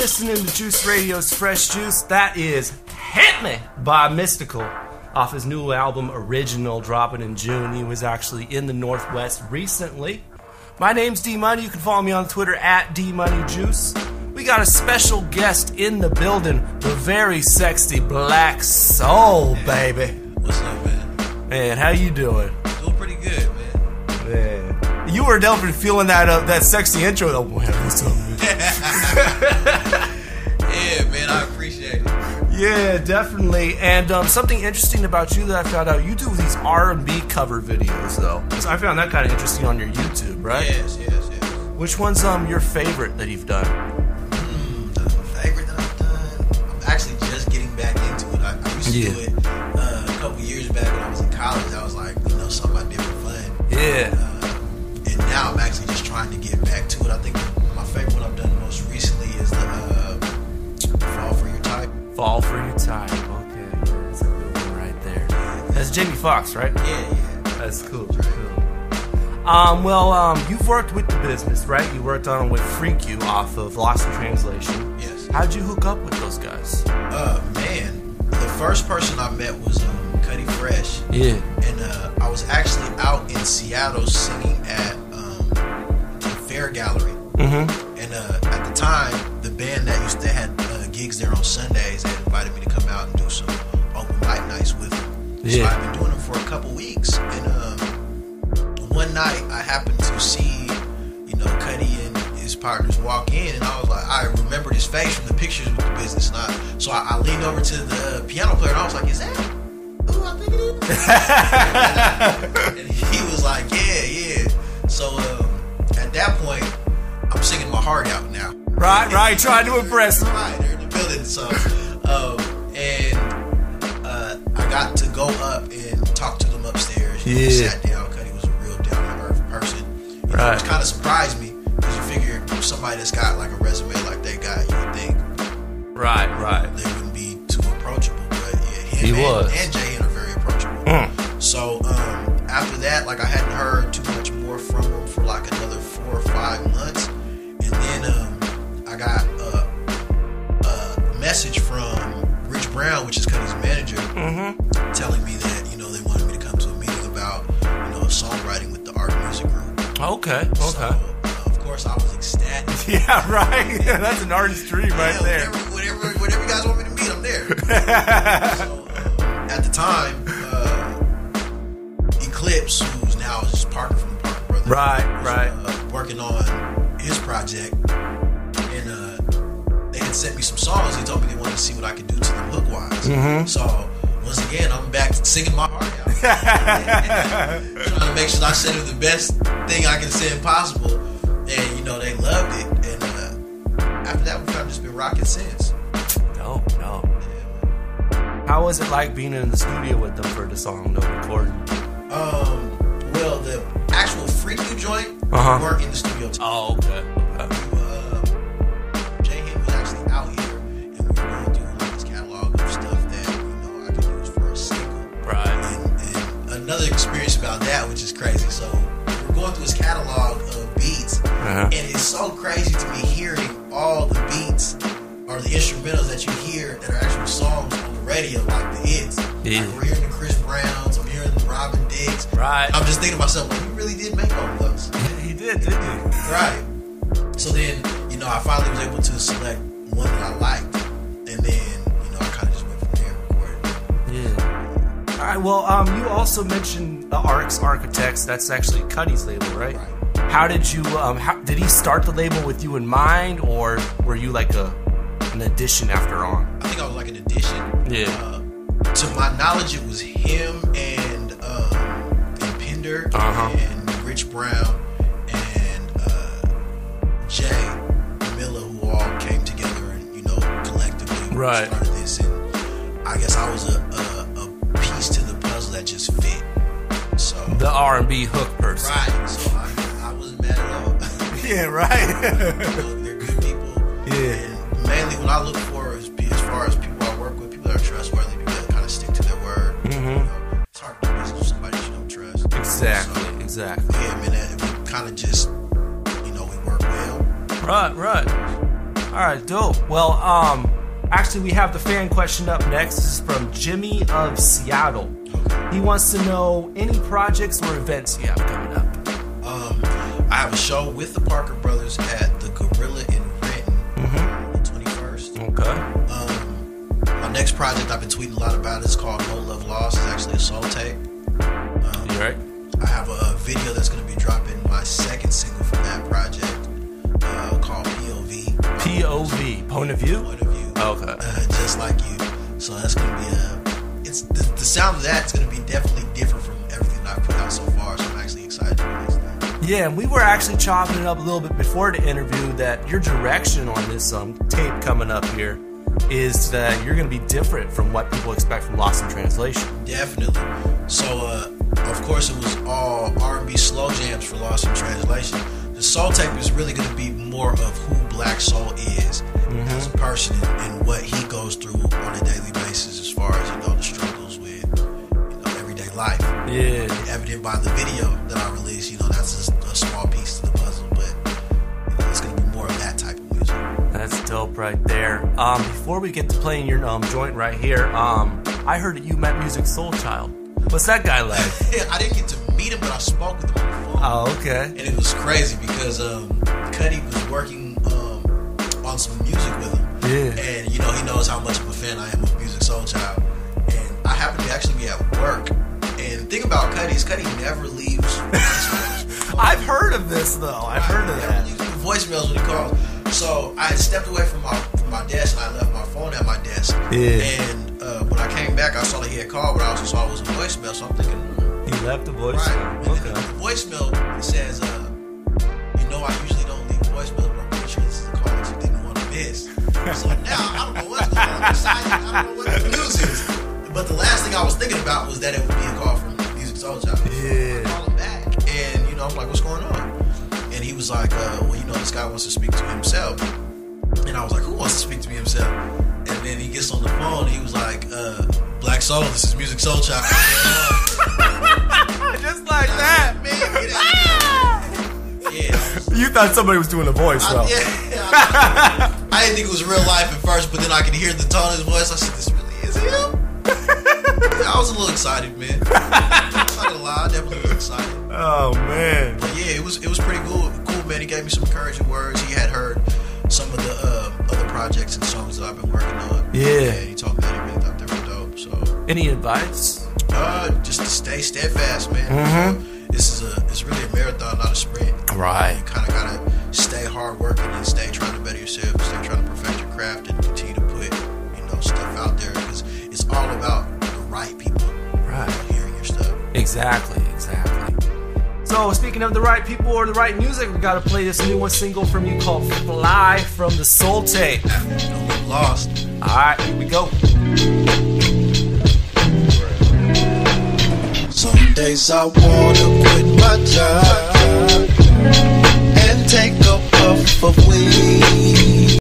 listening to Juice Radio's Fresh Juice. That is Hit Me by Mystical off his new album Original, dropping in June. He was actually in the Northwest recently. My name's D Money. You can follow me on Twitter at DMoneyJuice. We got a special guest in the building, the very sexy Blakk Soul, baby. What's up, man? Man, how you doing? Doing pretty good, man. Man, you were definitely feeling that sexy intro. Oh, man, what's up, man? Yeah, man, I appreciate it. Yeah, definitely. And something interesting about you that I found out, you do these R&B cover videos, though. So I found that kind of interesting on your YouTube, right? Yes. Which one's your favorite that you've done? The favorite that I've done? I'm actually just getting back into it. I used to do it a couple years back when I was in college. I was like, something I did for fun. Yeah. And now I'm actually just trying to get back to it. I think my favorite one I've done most recently is the Fall For Your Type. Fall For Your Type. Okay, that's a good one right there. That's Jamie Foxx, right? Yeah. That's cool. You've worked with Tha Bizness, right? You worked on with Freak You off of Lost in Translation. Yes. How'd you hook up with those guys? Man, the first person I met was Cuddy Fresh. Yeah. And I was actually out in Seattle singing at the Fair Gallery. Mm-hmm. And at the time, the band that used to have gigs there on Sundays had invited me to come out and do some open mic nights with them. Yeah. So I've been doing them for a couple weeks. And one night I happened to see, Cuddy and his partners walk in, and I was like, I remembered his face from the pictures with Tha Bizness. So I leaned over to the piano player and I was like, is that who I think it is? And he was like, yeah. So at that point, I'm singing my heart out now. Right, trying to impress them. Right, they're in the building. So, I got to go up and talk to them upstairs. We sat down. Cuddy was a real down-to-earth person. Which kind of surprised me, because you figure somebody that's got like a resume like they got, you would think, right, they wouldn't be too approachable. But yeah, he was. And J-Hen are very approachable. So after that, like I hadn't heard too much more from him for like another 4 or 5 months, and then I got a message from Rich Brown, which is Cuddy's manager, telling me that they wanted me to come to a meeting about songwriting with the Art Music Group. Okay. So, of course, I was ecstatic. Yeah, right. That's an artist's dream right there. Whenever you guys want me to meet, I'm there. So, at the time, Eclipse, who's now just Parker from the Parker Brothers, was working on his project, and they had sent me some songs. They told me they wanted to see what I could do to them hook-wise. So once again, I'm back singing my heart out. Trying to make sure I send them the best thing I can send possible. And, they loved it. And after that, we've kind of just been rocking since. No. How was it like being in the studio with them for the song, the recording? Well, the actual Freak You joint, we weren't in the studio. Oh, okay. J-Hen was actually out here, and we were going through like his catalog of stuff that, I could use for a single. Right. And another experience about that, which is crazy. So we're going through his catalog of beats, and it's so crazy to me hearing all the beats or the instrumentals that you hear that are actual songs on the radio, like the hits. Yeah. Like we're hearing the Chris Browns, I'm hearing the Robin Dicks. Right. I'm just thinking to myself, like, you really did make all of those. Yeah, he did, didn't he? Right. So then, I finally was able to select one that I liked, and then, I kind of just went from there and recorded. Yeah. All right, well, you also mentioned the Arcs Architects. That's actually Cuddy's label, right? How did you, did he start the label with you in mind, or were you like an addition after on? I think I was like an addition. Yeah. To my knowledge, it was him and Pender and Rich Brown and Jay Miller, who all came together and collectively started this. And I guess I was a piece to the puzzle that just fit. So the R&B hook person, right? So I wasn't mad at all. Yeah, right. They're good people. Yeah. And mainly, what I look for is, as far as people I work with, people that are trustworthy, people that kind of stick to their word. It's hard to do business with somebody that you don't trust. Exactly. Yeah, man, we kind of just, we work well. Right. right, dope. Well, actually, we have the fan question up next. This is from Jimmy of Seattle. He wants to know any projects or events you have coming up. I have a show with the Parker Brothers at the Gorilla in Renton on the 21st. Okay. My next project I've been tweeting a lot about is called No Love Lost. It's actually a soul tape. You right? I have a video that's going to be dropping my second single from that project called POV. POV, point of view? Point of view. Okay. Just like you. So that's going to be it's the sound of that is going to be definitely different from everything that I've put out so far. So I'm actually excited to release that. Yeah, and we were actually chopping it up a little bit before the interview that your direction on this tape coming up here is that you're going to be different from what people expect from Lost in Translation. Definitely. So, of course, it was all R&B slow jams for Lost in Translation. The soul tape is really going to be more of who Blakk Soul is as a person and what he goes through on a daily basis as far as, the struggles with, everyday life. Yeah. Evident by the video that I released, that's a small piece to the puzzle, but it's going to be more of that type of music. That's dope right there. Before we get to playing your joint right here, I heard that you met Musiq Soulchild. What's that guy like? I didn't get to meet him, but I spoke with him on the phone. Oh, okay. And it was crazy because Cuddy was working on some music with him. Yeah. And, he knows how much of a fan I am of Musiq Soulchild. And I happened to actually be at work. And the thing about Cuddy is Cuddy never leaves voicemails. I've heard of this, though. I've heard of that. He never leaves voicemails when he calls. So I had stepped away from my desk and I left my phone at my desk. Yeah. And when I came back, I saw that he had called, but I also saw it was a voicemail. So I'm thinking, he left a voicemail. Right. Okay. And the voicemail it says, I usually don't leave voicemails, but I'm pretty sure this is a call that you didn't want to miss. So now I don't know what's going on. I'm excited. I don't know what the news is. But the last thing I was thinking about was that it would be a call from Musiq Soulchild. Yeah. I called him back, and I'm like, what's going on? And he was like, this guy wants to speak to himself. And I was like, who wants to speak to me himself? And then he gets on the phone and he was like, Blakk Soul, this is Musiq Soulchild. Just like that. Yeah. You thought somebody was doing a voice, though. I didn't think it was real life at first, but then I could hear the tone of his voice. I said, this really is him? I was a little excited, man. I'm not gonna lie, I definitely was excited. Oh, man. But yeah, it was pretty cool, man. He gave me some encouraging words. He had heard some of the other projects and songs that I've been working on. Yeah. And he told me that he really thought they were dope. So any advice? Just to stay steadfast, man. It's really a marathon, not a sprint. Right. You kind of gotta stay hard working and stay trying to better yourself, stay trying to perfect your craft, and continue to put stuff out there because it's all about the right people. Right. Hearing your stuff. Exactly. So speaking of the right people or the right music, we gotta play this new single from you called Fly from the Soul Tape. Don't get lost. Alright, here we go. Some days I wanna quit my job and take a puff of weed.